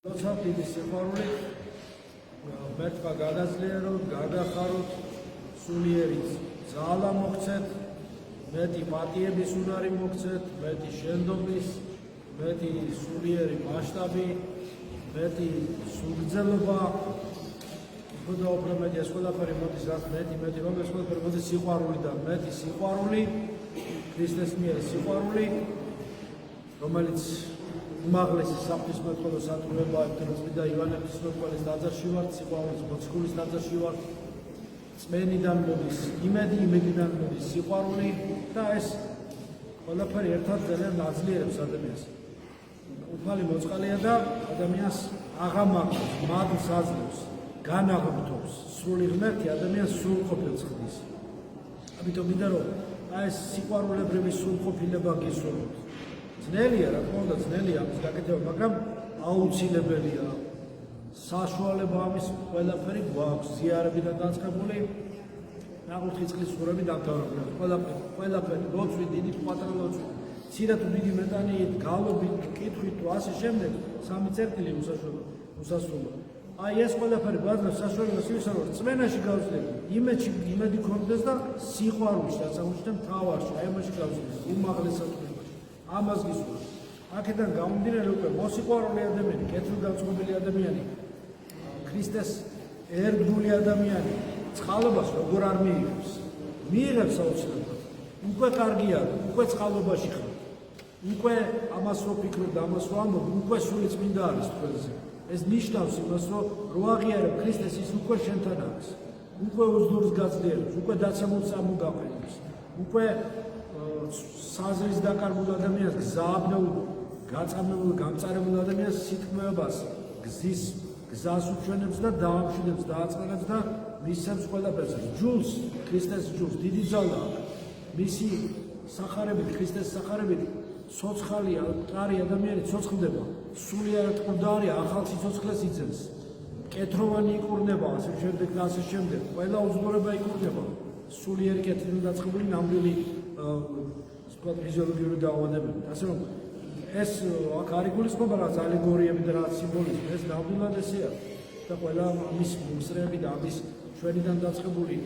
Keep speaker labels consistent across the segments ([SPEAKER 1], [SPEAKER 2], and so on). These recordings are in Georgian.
[SPEAKER 1] დიდი სიყვარული მეთქვა გადაძლიეროთ, გაგახაროთ, სულიერი ძალა მოგცეთ, მეტი პატიების უნარი მოგცეთ, მეტი შენდობის, მეტი სულიერი მასშტაბი, მეტი სულგრძელობა, უფრო უფრო მეტი ეს ყველაფერი მოდის რაც მეტი რომ ეს ყველაფერი მოდის სიყვარულიდან, მეტი სიყვარული, ქრისტეს მიერ სიყვარული, რომელიც უმაღლესი საფრთხმეტყველო სატყუებაა, წმინდა ივანე ღვთისმეტყველის ტაძარში ვართ, სიყვარულის მოციქულის ტაძარში ვართ, წმენიდან მოდის იმედი, იმედიდან მოდის სიყვარული და ეს ყველაფერი ერთად ძალიან აძლიერებს ადამიანს. უფალი მოწყალია და ადამიანს აღამაგრებს, მადლს აძლევს, განაღმრთობს, სრული ღმერთი ადამიანს სრულყოფილს ხდის. ამიტომ მინდა რომ ეს სიყვარულებრივი სრულყოფილება გისურვოთ. ძნელია, რა თქმა უნდა, ძნელია ამის გაკეთება, მაგრამ აუცილებელია. საშუალება ამის ყველაფერი გვაქვს, ზიარებიდან დაწყებული, ნახუთი წლის ცხოვრები დამთავრებული. ყველაფერი, ლოცვით, დიდი პატარა ლოცვით, ცირა თუ დიდი მეტანიით, გალობით, კითხვით თუ ასე შემდეგ, 3 წერტილი უსასრულო. აი ეს ყველაფერი გვაძლევს საშუალებას იმისა, რომ წმენაში გავძლევთ, იმედი გქონდეს და სიყვარულში, დასამუშავე მთავარში, აი ამაში გავძლევთ, უმაღლესად. ამას გისურვებთ. აქედან გამომდინარე უკვე მოსიყვარული ადამიანი, კეთილგანწყობილი ადამიანი, ქრისტეს ერთგული ადამიანი, წყალობას როგორ არ მიიღებს? მიიღებს აუცილებლად. უკვე კარგია, უკვე წყალობაში ხარ. უკვე ამას რო ფიქრობ და ამას რო ამბობ, უკვე სული წმინდა არის თქვენზე. ეს ნიშნავს იმას, რომ რო აღიარებ ქრისტეს, ის უკვე შენთან არის. უკვე უძლურს გაძლიერებს, უკვე დაცემულს ამოგაყენებს. უკვე საზრის დაკარგულ ადამიანს, გზააბნეულ, გაწამებულ, გამწარებულ ადამიანს სითქმეობას, გზას უჩვენებს და დაამშვიდებს, დააწყენებს და მისცემს ყველაფერს. ჯულს, ქრისტეს ჯულს, დიდი ძალა აქვს. მისი სახარებით, ქრისტეს სახარებით, ცოცხალია, მყარი ადამიანი ცოცხლდება, სულიერად ყრდარია, ახალ სიცოცხლეს იძენს. კეთროვანი ikურნება, ასე შემდეგ და ასე შემდეგ. ყველა უძლურება ikურნება. სულიერი კეთილი დაწყებული ნამდვილი ფიზიოლოგიური დაავადებები. ასე რომ ეს აქ არ იგულისხმება რაც ალეგორიები და რაც სიმბოლიზმი, ეს ნამდვილად ესეა და ყველა ამის მომსწრეები და ამის ჩვენიდან დაწყებული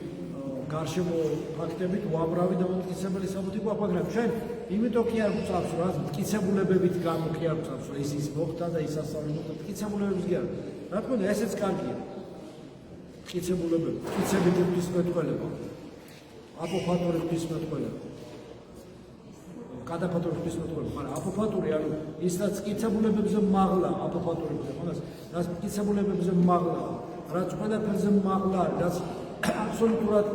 [SPEAKER 1] გარშემო ფაქტებით უამრავი და მომტკიცებელი საბუთი გვაქვს, მაგრამ ჩვენ იმიტომ კი არ გვწევს, რა მტკიცებულებებით გამო კი არ გვწევს, რომ ის მოხდა და ის ასწავლე მოხდა, მტკიცებულებების კი არ. რა თქმა უნდა, ესეც კარგია. მტკიცებულებები, მტკიცებითი ღვთისმეტყველება, აპოფატური ღვთისმეტყველება. გადაფათური ღვთისმეტყველება, მაგრამ აპოფატური, ანუ ის რაც მტკიცებულებებზე მაღლა, აპოფატური ხდება, რაც მტკიცებულებებზე მაღლა, რაც ყველაფერზე მაღლა, რაც აბსოლუტურად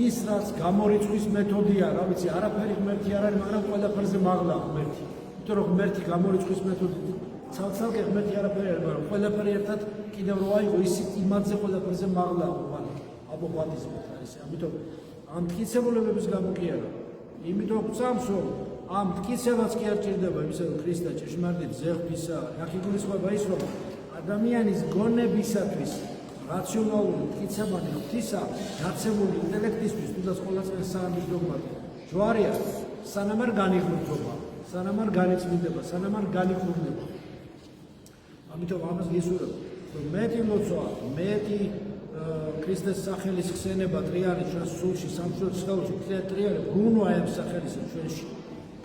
[SPEAKER 1] ის რაც გამორიცხვის მეთოდია, რა ვიცი, არაფერი ღმერთი არ არის, მაგრამ ყველაფერზე მაღლა ღმერთი. იმიტომ რომ ღმერთი გამორიცხვის მეთოდი, ცალ-ცალკე ღმერთი არაფერი არის, მაგრამ ყველაფერი ერთად კიდევ რო აიღო, ის იმადზე ყველაფერზე მაღლა აპოფატიზმით არის. ამიტომ ამ მტკიცებულებების გამო კი არა. იმიტომ გვწამს, რომ ამ მტკიცებაც კი არ ჭირდება იმისა, რომ ქრისტე ჭეშმარიტ ზეღბისა, აქ იგულისხმება ის, რომ ადამიანის გონებისათვის რაციონალური მტკიცებანი ღვთისა დაცემული ინტელექტისთვის, თუნდაც ყოველწლიურ საამის დოგმატი, ჯვარია, სანამ არ განიღმრთობა, სანამ არ განიწმინდება, სანამ არ განიხურნება. ამიტომ ამას გისურვებ, რომ მეტი ლოცვა, მეტი ქრისტეს სახელის ხსენება ტრიალი ჩვენს სულში, სამშვიდობო სხეულში, ტრიალი გუნვა ამ სახელისა ჩვენში.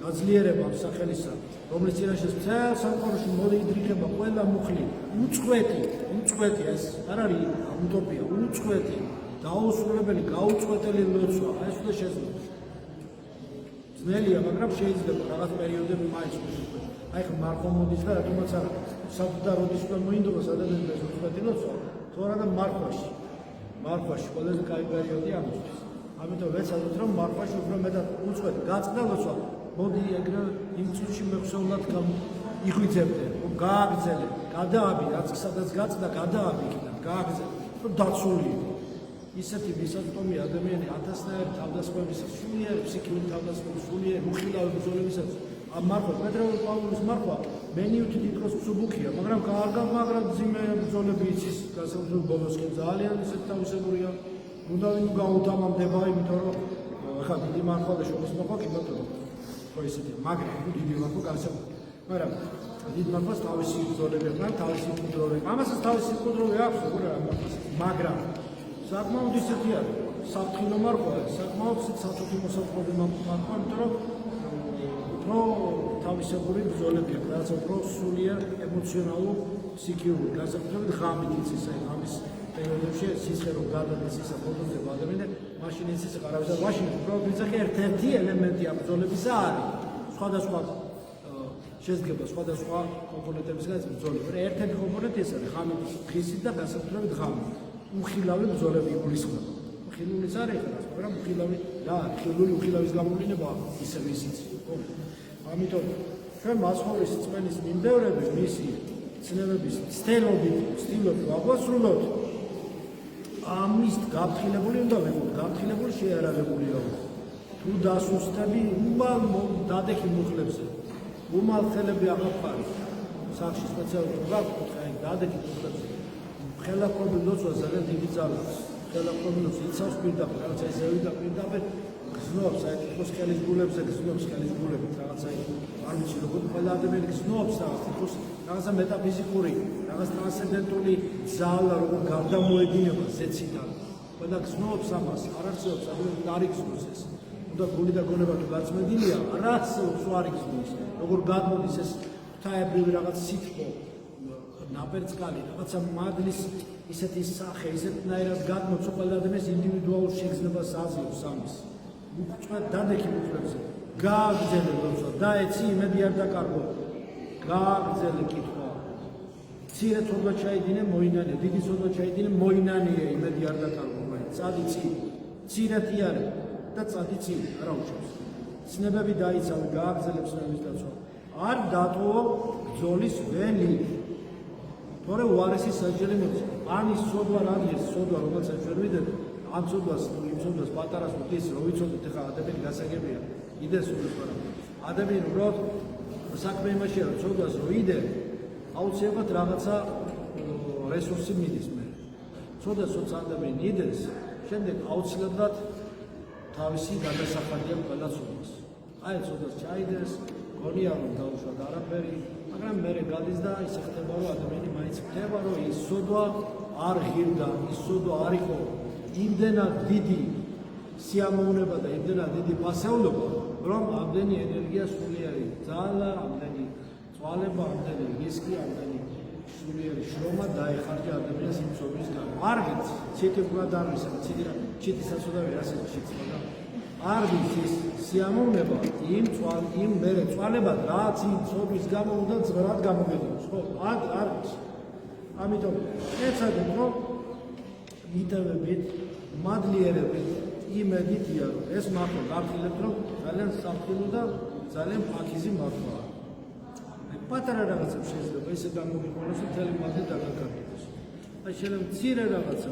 [SPEAKER 1] გაძლიერება ამ სახელისა, რომლის წინაშე მთელ სამყაროში მოიდრიქება ყველა მუხლი, უწყვეტი ეს არ არის утопია, უწყვეტი, დაუსრულებელი, გაუწყვეტელი ლოცვა, ეს უნდა შეძლოს. ძნელია, მაგრამ შეიძლება რაღაც პერიოდები მაინც მოხდება. აი ხა მარხვა მოდის და რატომაც არა, საბუდა როდის უნდა მოინდობას ადამიანს უწყვეტი ლოცვა, თორემ და მარხვაში ყველაზე კაი პერიოდი ამისთვის. ამიტომ ვეცადოთ რომ მარხვაში უფრო მეტად უწყვეტი გაწყდა ლოცვა. მოდი ეგრე იმ წუთში მეხსოვრად იღვიძებდე, რომ გააგრძელე, გადააბი, რაც სადაც გაწყდა, გადააბი იქიდან, გააგრძელე, რომ დაცული იყო. ისეთი მისაწვდომი ადამიანი ათასნაირი თავდასხმებისა, სულიერი ფსიქიკური თავდასხმების, სულიერი მუხილავი ბრძოლებისაც, ამ მარხვა, პეტრე პავლუს მარხვა, მენიუთი თითქოს მსუბუქია, მაგრამ მაგრამ ძიმე ბრძოლები იცის, გასაუბრებლად ბოლოსკენ ძალიან ისეთი თავისებურია, უნდა ვინ გაუთამამდება, იმიტომ რომ ხა დიდი მარხვა და შორის მოყვა კი ბატონო. ხო ისეთი, მაგრამ დიდი მარხვა განსაკუთრებით. მაგრამ დიდ მამას თავისი ბრძოლები აქვს, თავისი მკვდროები. ამასაც თავისი მკვდროები აქვს, მაგრამ საკმაოდ ისეთი არის, საფრთხილო მარხვა, საკმაოდ საწუთი მოსახლეობის მარხვა, იმიტომ რომ უფრო თავისებური ბრძოლები აქვს, რაც უფრო სულიერ ემოციონალურ ფსიქიური გასაკუთრებით ღამით იცის, აი ამის პერიოდებში სისხლი რომ გადადის ისა ფოტოზე ადამიანები, მაშინ იცის არავის და მაშინ უბრალოდ ვიცახი ერთ-ერთი ელემენტი ამ ბრძოლებისა არის. სხვადასხვა შედგება სხვადასხვა კომპონენტებისგან ეს ბრძოლები. ერთ-ერთი კომპონენტი ეს არის ღამით ხისით და გასაკუთრებით ღამით. უხილავი ბრძოლები იგულისხმება. ხილულის არ ეხება, მაგრამ უხილავი რა, უხილავის გამოვლინება ისევ ისიც. ამიტომ ჩვენ მასხოვრის წმენის მიმდევრები მისი ცნებების ცდილობთ აღვასრულოთ ამის გაფრთხილებული უნდა ვიყოთ, გაფრთხილებული შეიარაღებულია. თუ დასუსტები უმალ დადექი მუხლებზე, უმალ ხელები აღაფარი, სახში სპეციალური გაქვთ, აი დადექი მუხლებზე. ხელაფრობის ლოცვა ძალიან დიდი ძალა აქვს. ხელაფრობის იცავს პირდაპირ, რაღაცა ისევი და პირდაპირ გზნობს, აი თქოს ხელის გულებზე გზნობს ხელის გულებით, რაღაცა არ ვიცი როგორ ყველა ადამიანი გზნობს და თქოს რაღაცა მეტაფიზიკური, რაღაც ტრანსცენდენტული ძალა როგორ გარდამოედინება ზეციდან. ყველა გზნობს ამას, არ არსებობს ადამიანი არ იგზნობს ეს. უნდა გული და გონება თუ გაწმენდილია, არ არსებობს არ იგზნობს. როგორ გადმოდის ეს ღვთაებრივი რაღაც სითბო, ნაპერწკალი, რაღაცა მადლის ისეთი სახე, ისეთნაირად გადმოწ ყველა ადამიანის ინდივიდუალურ შეგრძნებას აზიოს ამის. უწყვეტ დადექი მუხლებზე, გააგრძელე ლოცვა, დაეცი იმედი არ დაკარგო. გააგრძელე კითხვა. მცირე ცოდვა ჩაიდინე მოინანე, დიდი ცოდვა ჩაიდინე მოინანია, იმედი არ დაკარგო, მაგრამ წადი წინ. მცირეთი არის და წადი წინ, არა უშავს. ცნებები დაიცავი, გააგრძელე ცნებების დაცვა. არ დატოვო ბრძოლის ველი. თორე უარესი საჯელი მოდის. ამის ცოდვა რა არის, ცოდვა რომელსაც ვერ ვიდეთ, ამ ცოდვას, იმ ცოდვას პატარას ის რო ვიცოდეთ, ახლა ადამიანი გასაგებია. იდეს უბრალოდ არა. ადამიანი უბრალოდ საქმე იმაშია, რომ ცოდვას რო იდე, აუცილებლად რაღაცა რესურსი მიდის მე. ცოდვას როცა ადამიანი იდეს, შემდეგ აუცილებლად თავისი გადასახადია ყველა ცოდვას. აი ცოდვას ჩაიდეს, გონია რომ დაუშვათ არაფერი, მაგრამ მე გადის და ისე ხდება, რომ ადამიანი მაინც ხდება, რომ ის ცოდვა არ ღირდა, ის ცოდვა არ იყო იმდენად დიდი სიამოვნება და იმდენად დიდი პასეულობა, რომ ამდენი ენერგია სულიერი ძალა, ამდენი წვალება, ამდენი რისკი, ამდენი სულიერი შრომა დაეხარჯა ადამიანს იმ ცოდვის გამო. არ ვიცი, ცეთი უბრალოდ არ ვიცი, ცეთი საწოდავი ასე შეცვალა. არ ვიცი ის სიამოვნება იმ მერე წვალებად რაც იმ ცოდვის გამო უნდა ძღრად გამოგედინოს, ხო? არ ვიცი. ამიტომ ეცადეთ, რომ მიტევებით, მადლიერებით, იმედით იარო. ეს მართლა გაფრთხილებთ, რომ ძალიან საფრთხილო და ძალიან ფაქიზი მართვაა. პატარა რაღაცა შეიძლება ისე გამოგიყენოს, რომ მთელი მადლი დაგაგარდოს. აი შეიძლება მცირე რაღაცა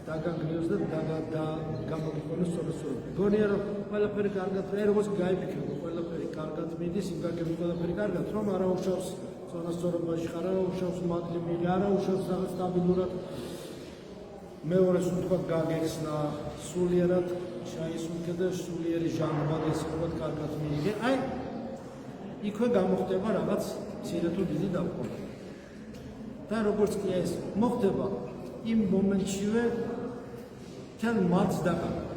[SPEAKER 1] დაგანგრიოს და გამოგიყენოს სწორად. გონია რომ ყველაფერი კარგად, როგორც გაიფიქრებო, ყველაფერი კარგად მიდის, იმ გაგები ყველაფერი კარგად, რომ არა უშავს სწორასწორობაში ხარ, არა უშავს მადლი მიიღე, არა უშავს რაღაც სტაბილურად. მეორეს უთქვათ გაგეხსნა, სულიერად ჩაისუნთქე და სულიერი ჟანგბად ესე ვთქვათ კარგად მიიღე. აი იქვე გამოხდება რაღაც მცირე თუ დიდი დაბრკოლება. და როგორც კი ეს მოხდება, იმ მომენტშივე თელ მათს დაკარგა.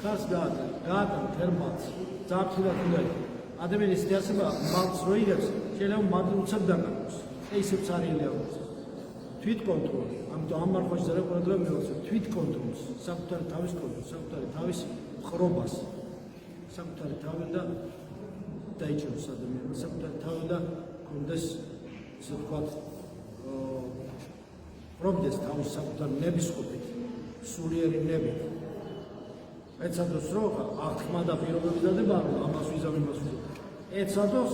[SPEAKER 1] ხარს გაატა თელ მათს. ძაფრთხილად უნდა იყო. ადამიანის დიასება მათს რო იღებს, შეიძლება მათი უცებ დაკარგოს. ისევ ცარიელი აქვს. თვითკონტროლი. ამიტომ ამ მარხვაში ძალიან ყურადღება მივაქცევ თვითკონტროლს, საკუთარი თავის კონტროლს, საკუთარი თავის ხრობას, საკუთარი თავი და დაიჭეროს ადამიანს, საკუთარი თავი და კონდეს ისე ვთქვათ პრობდეს თავის საკუთარი ნების ყოფით, სულიერი ნებით. ეცადოს რომ აღთქმა და პირობები დადება, რომ ამას ვიზავ. ეცადოს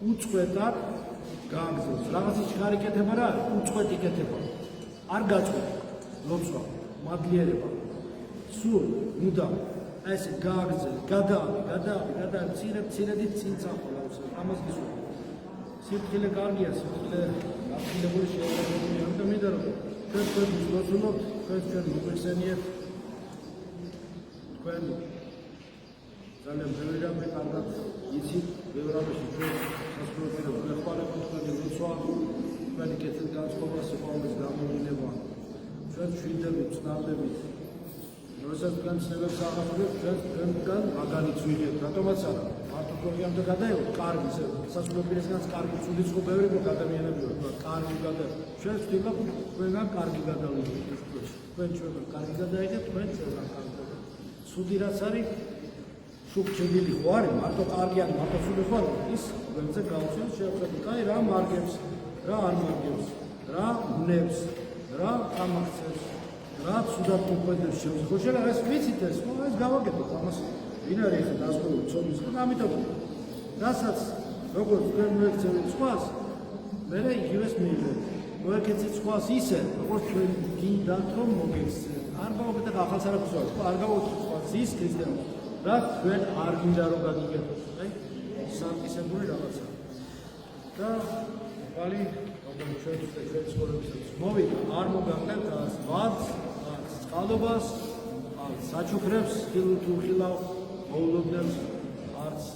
[SPEAKER 1] უწყვეტად გააგრძელოს. რაღაცის ჩქარიკეთება რა არის? უწყვეტი კეთება. არ გაწყვეტ. ლოცვა, მადლიერება. სულ მუდამ აი ესე გააგრძელე, გადაავი, მცირედით წინ წახვალ ამას გისურვებ. სიფრთხილე კარგია, სიფრთხილე გაფრთხილებული შეუძლებელია. ამიტომ მინდა რომ ჩვენ ვიზრუნოთ, ჩვენ მოგვიხსენიეთ თქვენ ძალიან ბევრი რამე კარგად იცით, ბევრ რამეში ჩვენ სასწაულს ეხმარება თქვენი როცვა, თქვენი კეთილ განწყობა სიყვარულის გამოვლენა. ჩვენ ჩვიდებით, ცნავდებით. როდესაც თქვენ ცნებებს აღარ თქვენგან მაგალითს ვიღებთ, რატომაც არა. მარტო პროგრამამდე გადაიღოთ, კარგი სასწაულისგანაც კარგი ცუდი ხო ბევრი ადამიანები ვართ, კარგი გადაიღოთ. ჩვენ ვთქვით, თქვენგან კარგი გადავიღეთ. თქვენ ჩვენგან კარგი გადაიღეთ, თქვენ ჩვენგან კარგი. ცუდი რაც არის, შუქჩებილი ხო არის, მარტო კარგი არის, მარტო ცუდი ხო არის, ის თქვენზე გავუჩენთ შეხვედრით. აი რა მარგებს, რა არ მარგებს, რა უნებს, რა ამახცევს. რა ცუდად მოყვედებს შევს. ხო შეიძლება ეს ვიცით ეს, ხო ეს გავაკეთოთ ამას. ვინ არის ახლა დასკვნილი ცოდნის ხო ამიტომ რასაც როგორც თქვენ მოექცევით სხვას, მე იგივეს მიიღეთ. მოექცეთ სხვას ისე, როგორც თქვენ გინდათ რომ მოგექცეთ. არ გავაკეთეთ ახალს არაფერს ვარ, ხო არ გავაკეთეთ სხვას ის ქრისტიანობა. რა თქვენ არ გინდა რომ გაგიგეთოთ, აი სამკისებული რაღაცა. და ვალი ჩვენ ცხოვრებისას მოვიდა არ მოგახდენთ ვარდს წყალობას საჩუქრებს თუ ხილავ მოულოდნელს არც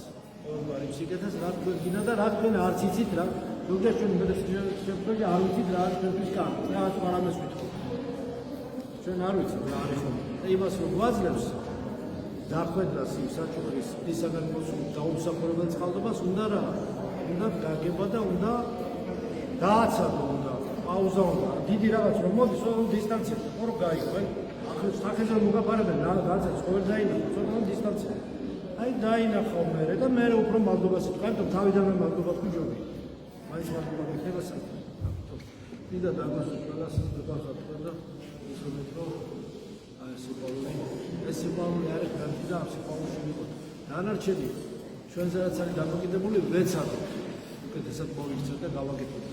[SPEAKER 1] ორბარი სიკეთეს რა თქვენ გინდა და რა თქვენ არც იცით რა ზოგადად ჩვენ მე შეფროდი არ ვიცით რა არის თქვენთვის კარგი რა არამეს ვიტყვი ჩვენ არ ვიცით რა არის ხომ და იმას რომ გვაძლევს დახვედრას იმ საჩუქრის ისაგან მოსული დაუმსახურებელ წყალობას უნდა რა უნდა გაგება და უნდა დააცადო უნდა პაუზა უნდა დიდი რაღაც რომ მოდის რომ დისტანცია ხო რომ გაიგო აი ახლა სახეზე მოგაფარებენ რაღაცა ყოველ დაინახო ცოტა დისტანცია აი დაინახო მე და მე უფრო მადლობას ვიტყვი რომ თავიდანვე მადლობას ვიჯობი მაინც მადლობა გიქნება საერთოდ დიდა დაგასვით ყველას დაბახათ და ისოდეთ რომ აი სიყვარული არის განთი და ამ სიყვარულში ვიყოთ დანარჩენი ჩვენზე რაც არის დამოკიდებული ვეცადოთ უკეთესად მოვიქცეთ და გავაკეთოთ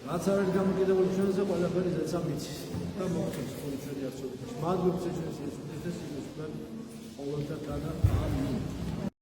[SPEAKER 1] რაც არის დამოკიდებული ჩვენზე ყველაფერი ზეცა მიცის და მოგწევს ყოველ ჩვენი არსებობაში მადლობა ჩვენს ეს უკეთეს ის თქვენ ყოველთა და ამინ